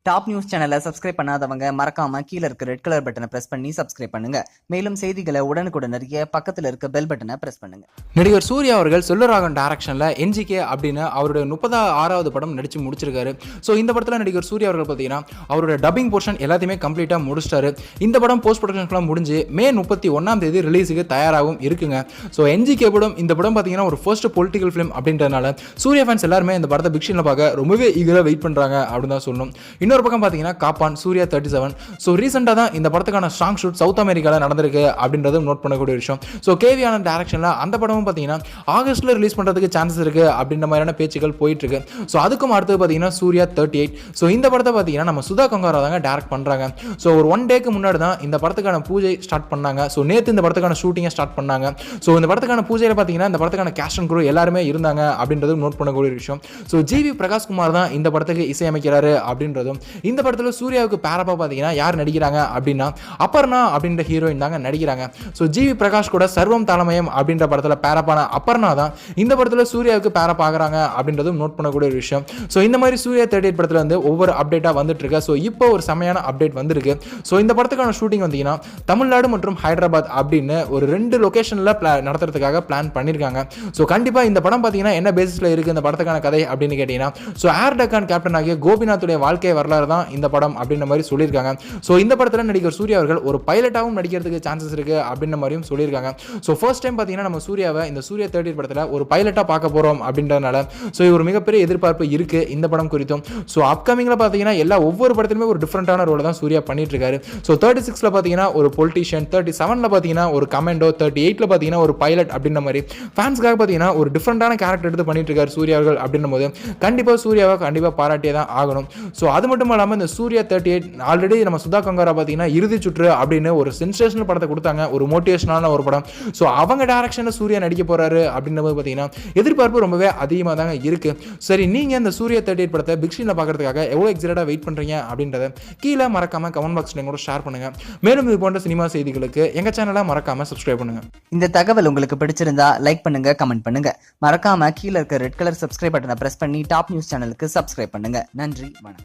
Top news சேனலை subscribe பண்ணாதவங்க மறக்காம கீழ இருக்க ரெட் கலர் பட்டனை பிரஸ் பண்ணி சப்ஸ்கிரைப் பண்ணுங்க. மேலும் செய்திகளை உடனுக்குடன் அறிய பக்கத்துல இருக்க பெல் பட்டனை பிரஸ் பண்ணுங்க. நடிகர் சூர்யா அவர்கள் செல்வராகவன் டைரக்ஷன்ல என்ஜிகே அப்படின்னு அவருடைய 36வது படம் நடிச்சு முடிச்சிருக்காரு. ஸோ இந்த படத்தில் நடிகர் சூர்யா அவர்கள் பார்த்தீங்கன்னா அவருடைய டப்பிங் போர்ஷன் எல்லாத்தையுமே கம்ப்ளீட்டாக முடிச்சிட்டாரு. இந்த படம் போஸ்ட் ப்ரொடக்ஷன்லாம் முடிஞ்சு மே 31 ரிலீஸுக்கு தயாராகவும் இருக்குங்க. ஸோ என்ஜிகே படம் இந்த படம் பார்த்தீங்கன்னா ஒரு ஃபர்ஸ்ட் பொலிட்டிக்கல் ஃபிலிம் அப்படின்றதுனால சூர்யா ஃபேன்ஸ் எல்லாருமே இந்த படத்தை பிக் ஸ்க்ரீனில் பார்க்க ரொம்பவே ஈகராக வெயிட் பண்ணுறாங்க அப்படின்னு தான் சொல்லணும். இன்னொரு பக்கம் பார்த்தீங்கன்னா காப்பான் சூர்யா 37. ஸோ ரீசெண்டாக தான் இந்த படத்துக்கான ஸ்ட்ராங் ஷூட் சவுத் அமெரிக்காவில் நடந்திருக்கு அப்படின்றது நோட் பண்ணக்கூடிய விஷயம். ஸோ கேவி ஆனந்த் டைரக்ஷனில் அந்த படமும் பார்த்தீங்கன்னா ஆகஸ்ட்டில் ரிலீஸ் பண்ணுறதுக்கு சான்சஸ் இருக்குது அப்படின்ற மாதிரியான பேச்சுகள் போயிட்டு இருக்கு. ஸோ அதுக்கும் அடுத்து பார்த்தீங்கன்னா சூர்யா 38. ஸோ இந்த படத்தை பார்த்தீங்கன்னா நம்ம சுதா கங்காரா தாங்க டைரக்ட் பண்ணுறாங்க. ஸோ ஒரு 1 டேக்கு முன்னாடி தான் இந்த படத்துக்கான பூஜை ஸ்டார்ட் பண்ணாங்க. ஸோ நேற்று இந்த படத்துக்கான ஷூட்டிங்கை ஸ்டார்ட் பண்ணாங்க. ஸோ இந்த படத்துக்கான பூஜையில் பார்த்தீங்கன்னா இந்த படத்துக்கான கேஸ்ட் அண்ட் க்ரூ எல்லாருமே இருந்தாங்க அப்படின்றது நோட் பண்ணக்கூடிய விஷயம். ஸோ ஜிவி பிரகாஷ் குமார் தான் இந்த படத்துக்கு இசையமைக்கிறாரு அப்படின்றதும். இந்த படத்தில் சூர்யாவுக்கு பேரப்பா பார்த்தீங்கன்னா யார் நடிக்கிறாங்க அப்படின்னா அபர்ணா அப்படின்ற ஹீரோயின் தாங்க நடிக்கிறாங்க. ஸோ ஜிவி பிரகாஷ் கூட சர்வம் தாளமயம் அப்படின்ற படத்தில் பேரப்பான அபர்ணா தான் இந்த படத்தில் சூர்யாவுக்கு பேரப் ஆகிறாங்க அப்படின்றதும் நோட் பண்ணக்கூடிய ஒரு விஷயம். ஸோ இந்த மாதிரி சூர்யா 38 படத்தில் வந்து ஒவ்வொரு அப்டேட்டாக வந்துட்டு இருக்கு. ஸோ இப்போ ஒரு செமையான அப்டேட் வந்திருக்கு. ஸோ இந்த படத்துக்கான ஷூட்டிங் வந்தீங்கன்னா தமிழ்நாடு மற்றும் ஹைதராபாத் அப்படின்னு ஒரு 2 லொகேஷனில் நடத்துறதுக்காக பிளான் பண்ணியிருக்காங்க. ஸோ கண்டிப்பாக இந்த படம் பார்த்தீங்கன்னா என்ன பேசிஸில் இருக்குது இந்த படத்துக்கான கதை அப்படின்னு கேட்டீங்கன்னா ஸோ ஏர் டக்கான் கேப்டன் ஆகிய கோபிநாத்துடைய வாழ்க்கை வரலாறு தான் இந்த படம் அப்படின்ற மாதிரி சொல்லியிருக்காங்க. ஸோ இந்த படத்தில் நடிகர் சூர்யா அவர்கள் ஒரு பைலட்டாகவும் நடிக்கிறதுக்கு சான்சஸ் இருக்குது அப்படின்ற மாதிரியும் சொல்லியிருக்காங்க. ஸோ ஃபர்ஸ்ட் டைம் பார்த்தீங்கன்னா நம்ம சூர்யாவை இந்த சூர்யா 38 படத்தில் ஒரு பைலட்டாக பார்க்க போகிறோம் அப்படின்றதுனால ஸோ ஒரு மிகப்பெரிய எதிர்பார்ப்பு இருக்குது இந்த படம் குறித்தும். ஸோ அப்கமிங்கில் பார்த்தீங்கன்னா ஒவ்வொரு படத்துலையுமே ஒரு டிஃப்ரெண்டான ரோலை தான் சூர்யா பண்ணிட்டு இருக்காரு. ஸோ 36 பார்த்தீங்கன்னா ஒரு பொலிட்டிஷியன், 37 பார்த்தீங்கன்னா ஒரு கமெண்டோ, 38 பார்த்தீங்கன்னா ஒரு பைலட் அப்படின்ற மாதிரி ஃபேன்ஸ்க்காக பார்த்தீங்கன்னா ஒரு டிஃப்ரெண்டான கேரக்டர் எடுத்து பண்ணிட்டு இருக்காரு சூர்யா அவர்கள் அப்படின்னும் போது கண்டிப்பாக சூர்யாவை கண்டிப்பாக பாராட்டியே தான் ஆகணும். ஸோ அது மட்டும் இல்லாமல் இந்த சூர்யா 38 ஆல்ரெடி நம்ம சுதா கங்காரா பார்த்தீங்கன்னா இறுதி சுற்று அப்படின்னு ஒரு சென்சேஷனல் படத்தை கொடுத்தாங்க, ஒரு மோட்டிவேஷனான ஒரு படம். ஸோ அவங்க டைரக்ஷனில் சூர்யா நடிக்க போறாரு அப்படின்ற போது பார்த்தீங்கன்னா எதிர்பார்ப்பு ரொம்பவே அதிகமாக தாங்க இருக்கு. சரி, நீங்கள் இந்த சூர்யா 38 படத்தை பிக் ஸ்க்ரீனில் பார்க்கறதுக்காக எவ்வளோ எக்ஸைட்டடாக வெயிட் பண்ணுறீங்க அப்படின்றத கீழே மறக்காம கமெண்ட் பாக்ஸில் கூட ஷேர் பண்ணுங்க. மேலும் இது போன்ற சினிமா செய்திகளுக்கு எங்க சேனலை மறக்காம சப்ஸ்கிரைப் பண்ணுங்க. இந்த தகவல் உங்களுக்கு பிடிச்சிருந்தா லைக் பண்ணுங்க, கமெண்ட் பண்ணுங்க. மறக்காம கீழ இருக்க ரெட் கலர் சப்ஸ்கிரைப் பட்டனை பிரஸ் பண்ணி டாப் நியூஸ் சேனலுக்கு சப்ஸ்கிரைப் பண்ணுங்க. நன்றி, வணக்கம்.